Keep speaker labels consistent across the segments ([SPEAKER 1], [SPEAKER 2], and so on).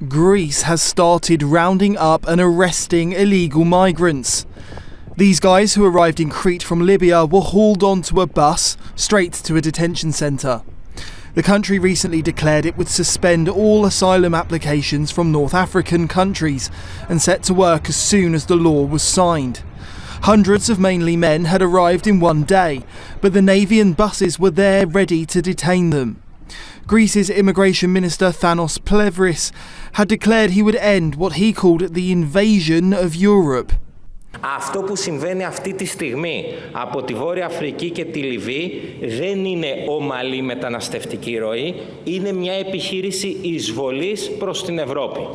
[SPEAKER 1] Greece has started rounding up and arresting illegal migrants. These guys who arrived in Crete from Libya were hauled onto a bus straight to a detention centre. The country recently declared it would suspend all asylum applications from North African countries and set to work as soon as the law was signed. Hundreds of mainly men had arrived in one day, but the navy and buses were there ready to detain them. Greece's Immigration Minister Thanos Plevris had declared he would end what he called the invasion of Europe.
[SPEAKER 2] Αυτό που συμβαίνει αυτή τη στιγμή από τη Βόρεια Αφρική και τη Λιβύη δεν είναι ομαλή μεταναστευτική ροή, είναι μια επιχείρηση εισβολής προς την Ευρώπη.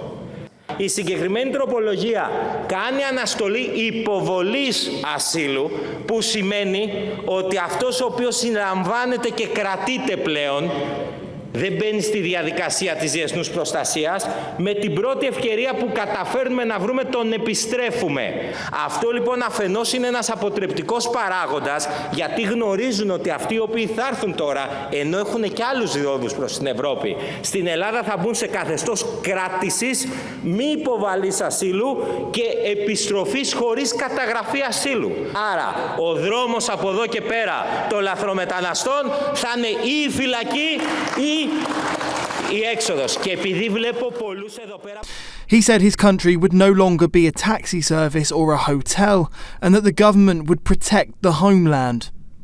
[SPEAKER 2] Η συγκεκριμένη τροπολογία κάνει αναστολή υποβολής ασύλου, που σημαίνει ότι αυτός ο οποίος συλλαμβάνεται και κρατείται πλέον δεν μπαίνει στη διαδικασία της διεθνούς προστασίας, με την πρώτη ευκαιρία που καταφέρνουμε να βρούμε τον επιστρέφουμε. Αυτό λοιπόν αφενός είναι ένας αποτρεπτικός παράγοντας, γιατί γνωρίζουν ότι αυτοί οι οποίοι θα έρθουν τώρα, ενώ έχουν και άλλους διόδους προς την Ευρώπη, στην Ελλάδα θα μπουν σε καθεστώς κράτησης, μη υποβαλής ασύλου και επιστροφής χωρίς καταγραφή ασύλου. Άρα ο δρόμος από εδώ και πέρα των λαθρομεταναστών θα είναι ή η φυλακή ή η έξοδος. Και επειδή βλέπω πολλούς εδώ πέρα...
[SPEAKER 1] He said his country would no longer be a taxi service or a hotel and that the government would protect the homeland.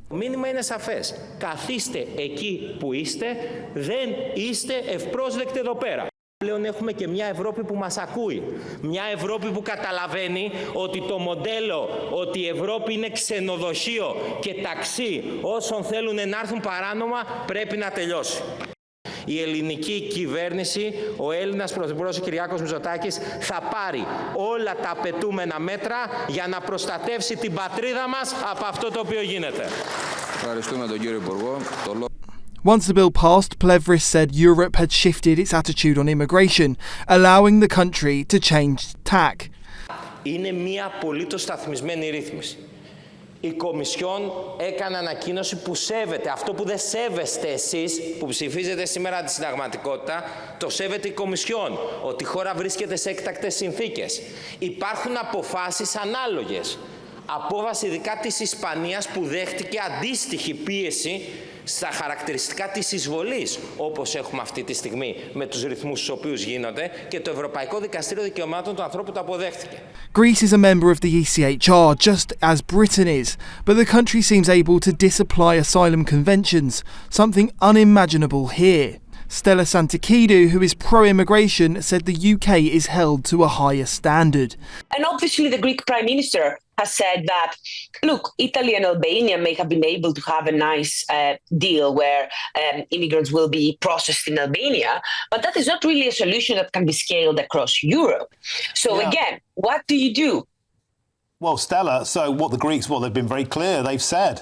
[SPEAKER 2] Το μήνυμα είναι σαφές. Καθίστε εκεί που είστε, δεν είστε ευπρόσδεκτοι εδώ πέρα. Πλέον έχουμε και μια Ευρώπη που μας ακούει. Μια Ευρώπη που καταλαβαίνει ότι το μοντέλο ότι η Ευρώπη είναι ξενοδοχείο και ταξί όσων θέλουν να έρθουν παράνομα πρέπει να τελειώσει. Η ελληνική κυβέρνηση, ο Έλληνας Πρωθυπουργός Κυριάκος Μητσοτάκης θα πάρει όλα τα απαιτούμενα μέτρα για να προστατεύσει την πατρίδα μας από αυτό το οποίο γίνεται.
[SPEAKER 3] Ευχαριστούμε τον κύριο Υπουργό.
[SPEAKER 1] Once the bill passed, Plevris said Europe had shifted its attitude on immigration, allowing the country to change tack.
[SPEAKER 2] Είναι μια απολύτως σταθμισμένη ρύθμιση. Η Κομισιόν έκανε ανακοίνωση που σέβεται. Αυτό που δεν σέβεστε εσείς, που ψηφίζετε σήμερα τη συνταγματικότητα, το σέβεται η Κομισιόν, ότι η χώρα βρίσκεται σε έκτακτες συνθήκες. Υπάρχουν αποφάσεις ανάλογες. Απόφαση ειδικά της Ισπανίας που δέχτηκε αντίστοιχη πίεση στα χαρακτηριστικά της εισβολής, όπως έχουμε αυτή τη στιγμή με τους ρυθμούς στους οποίους γίνονται, και το Ευρωπαϊκό Δικαστήριο Δικαιωμάτων του Ανθρώπου το αποδέχτηκε.
[SPEAKER 1] Greece is a member of the ECHR, just as Britain is, but the country seems able to disapply asylum conventions, something unimaginable here. Stella Santikidou, who is pro-immigration, said the UK is held to a higher standard.
[SPEAKER 4] And obviously the Greek Prime Minister has said that, look, Italy and Albania may have been able to have a nice deal where immigrants will be processed in Albania, but that is not really a solution that can be scaled across Europe. So again, what do you do?
[SPEAKER 5] Well, Stella, so what the Greeks, they've been very clear. They've said,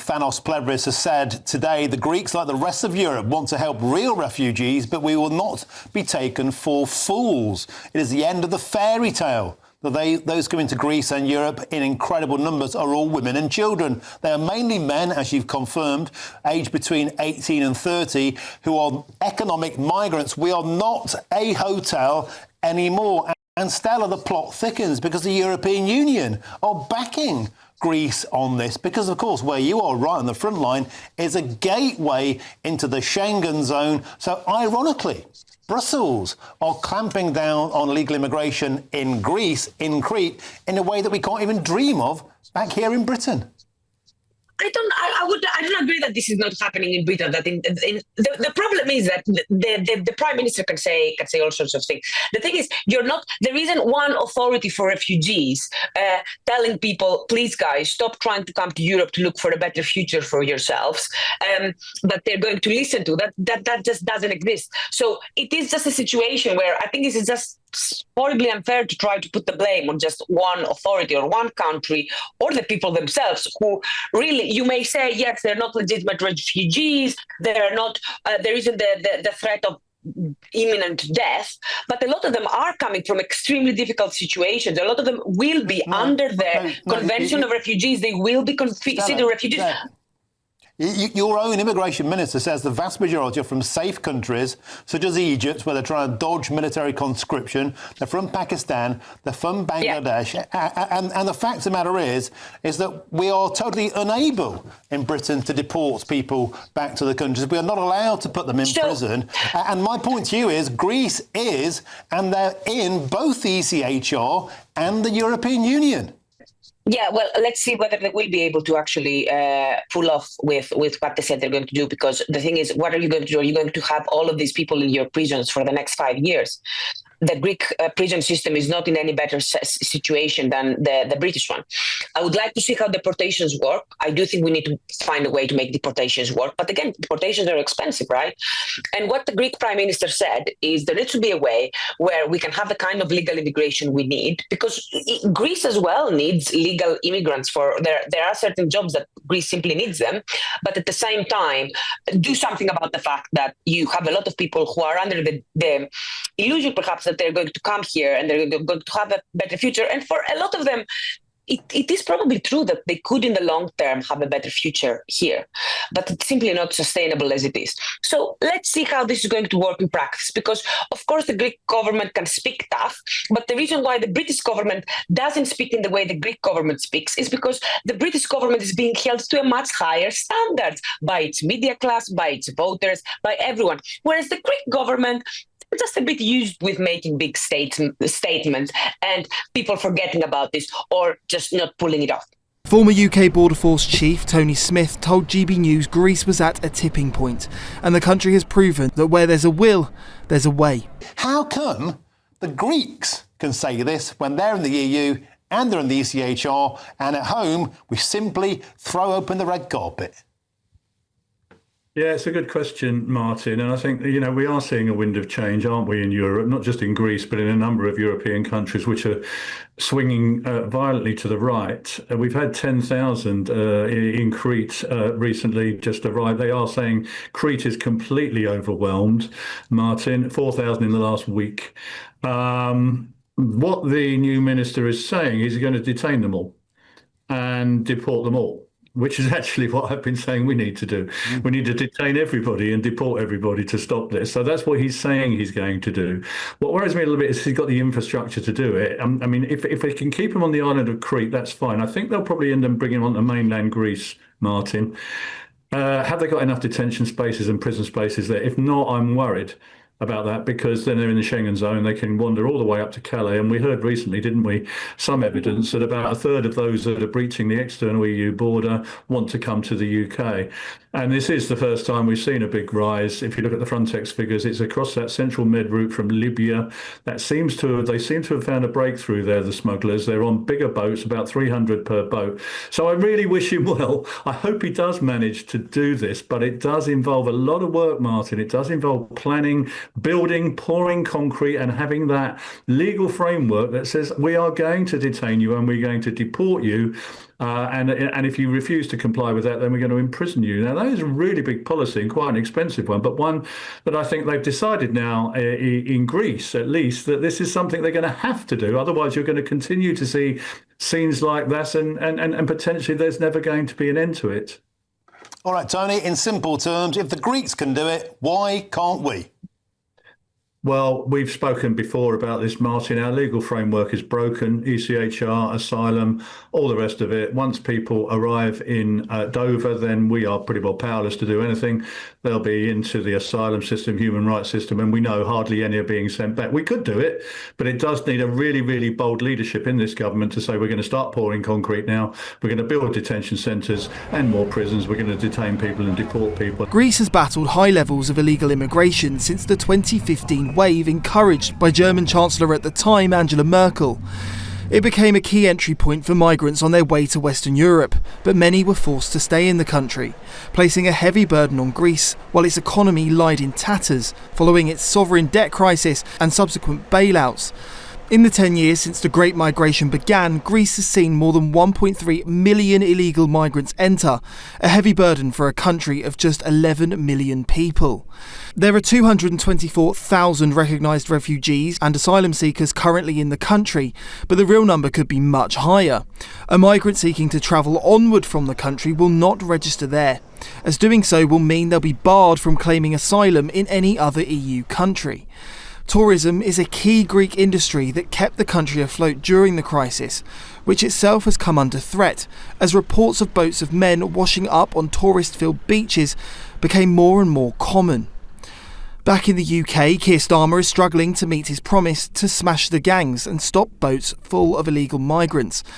[SPEAKER 5] Thanos Plevris has said today, the Greeks, like the rest of Europe, want to help real refugees, but we will not be taken for fools. It is the end of the fairy tale. Those coming to Greece and Europe in incredible numbers are all women and children. They are mainly men, as you've confirmed, aged between 18 and 30, who are economic migrants. We are not a hotel anymore. And Stella, the plot thickens because the European Union are backing Greece on this because, of course, where you are right on the front line is a gateway into the Schengen zone. So, ironically, Brussels are clamping down on illegal immigration in Greece, in Crete, in a way that we can't even dream of back here in Britain.
[SPEAKER 4] I don't agree that this is not happening in Britain. That the problem is that the Prime Minister can say all sorts of things. The thing is, there isn't one authority for refugees telling people, please guys, stop trying to come to Europe to look for a better future for yourselves, that they're going to listen to. That just doesn't exist. So it is just a situation where I think this is just horribly unfair to try to put the blame on just one authority or one country or the people themselves who really, you may say, yes, they're not legitimate refugees, they're not, there isn't the threat of imminent death, but a lot of them are coming from extremely difficult situations. A lot of them will be under the Convention of Refugees. They will be considered refugees.
[SPEAKER 5] Your own immigration minister says the vast majority are from safe countries, such as Egypt, where they're trying to dodge military conscription. They're from Pakistan. They're from Bangladesh. Yeah. And the fact of the matter is that we are totally unable in Britain to deport people back to the countries. We are not allowed to put them in prison. And my point to you is Greece is, and they're in both the ECHR and the European Union.
[SPEAKER 4] Yeah, well, let's see whether they will be able to actually pull off with what they said they're going to do, because the thing is, what are you going to do? Are you going to have all of these people in your prisons for the next 5 years? The Greek prison system is not in any better situation than the British one. I would like to see how deportations work. I do think we need to find a way to make deportations work. But again, deportations are expensive, right? And what the Greek prime minister said is there needs to be a way where we can have the kind of legal immigration we need, because Greece as well needs legal immigrants. There are certain jobs that Greece simply needs them. But at the same time, do something about the fact that you have a lot of people who are under the illusion, perhaps, that they're going to come here and they're going to have a better future. And for a lot of them, it is probably true that they could in the long term have a better future here, but it's simply not sustainable as it is. So let's see how this is going to work in practice, because of course the Greek government can speak tough, but the reason why the British government doesn't speak in the way the Greek government speaks is because the British government is being held to a much higher standard by its media class, by its voters, by everyone, whereas the Greek government just a bit used with making big statements and people forgetting about this or just not pulling it off.
[SPEAKER 1] Former UK Border Force Chief Tony Smith told GB News Greece was at a tipping point, and the country has proven that where there's a will, there's a way.
[SPEAKER 5] How come the Greeks can say this when they're in the EU and they're in the ECHR, and at home we simply throw open the red carpet?
[SPEAKER 6] Yeah, it's a good question, Martin. And I think, we are seeing a wind of change, aren't we, in Europe, not just in Greece, but in a number of European countries which are swinging violently to the right. We've had 10,000 in Crete recently just arrived. They are saying Crete is completely overwhelmed, Martin, 4,000 in the last week. What the new minister is saying is he's going to detain them all and deport them all, which is actually what I've been saying we need to do. We need to detain everybody and deport everybody to stop this. So that's what he's saying he's going to do. What worries me a little bit is he's got the infrastructure to do it. I mean, if they can keep him on the island of Crete, that's fine. I think they'll probably end up bringing him on to mainland Greece, Martin. Have they got enough detention spaces and prison spaces there? If not, I'm worried about that, because then they're in the Schengen zone, they can wander all the way up to Calais. And we heard recently, didn't we, some evidence that about a third of those that are breaching the external EU border want to come to the UK. And this is the first time we've seen a big rise. If you look at the Frontex figures, it's across that central med route from Libya. They seem to have found a breakthrough there, the smugglers. They're on bigger boats, about 300 per boat. So I really wish him well. I hope he does manage to do this, but it does involve a lot of work, Martin. It does involve planning, building, pouring concrete, and having that legal framework that says we are going to detain you and we're going to deport you. And if you refuse to comply with that, then we're going to imprison you. Now, that is a really big policy and quite an expensive one, but one that I think they've decided now in Greece, at least, that this is something they're going to have to do. Otherwise, you're going to continue to see scenes like that, and potentially there's never going to be an end to it.
[SPEAKER 5] All right, Tony, in simple terms, if the Greeks can do it, why can't we?
[SPEAKER 6] Well, we've spoken before about this, Martin. Our legal framework is broken, ECHR, asylum, all the rest of it. Once people arrive in Dover, then we are pretty well powerless to do anything. They'll be into the asylum system, human rights system, and we know hardly any are being sent back. We could do it, but it does need a really, really bold leadership in this government to say we're going to start pouring concrete now. We're going to build detention centres and more prisons. We're going to detain people and deport people.
[SPEAKER 1] Greece has battled high levels of illegal immigration since the 2015 wave encouraged by German Chancellor at the time, Angela Merkel. It became a key entry point for migrants on their way to Western Europe, but many were forced to stay in the country, placing a heavy burden on Greece while its economy lied in tatters following its sovereign debt crisis and subsequent bailouts. In the 10 years since the Great Migration began, Greece has seen more than 1.3 million illegal migrants enter, a heavy burden for a country of just 11 million people. There are 224,000 recognised refugees and asylum seekers currently in the country, but the real number could be much higher. A migrant seeking to travel onward from the country will not register there, as doing so will mean they'll be barred from claiming asylum in any other EU country. Tourism is a key Greek industry that kept the country afloat during the crisis, which itself has come under threat as reports of boats of men washing up on tourist-filled beaches became more and more common. Back in the UK, Keir Starmer is struggling to meet his promise to smash the gangs and stop boats full of illegal migrants,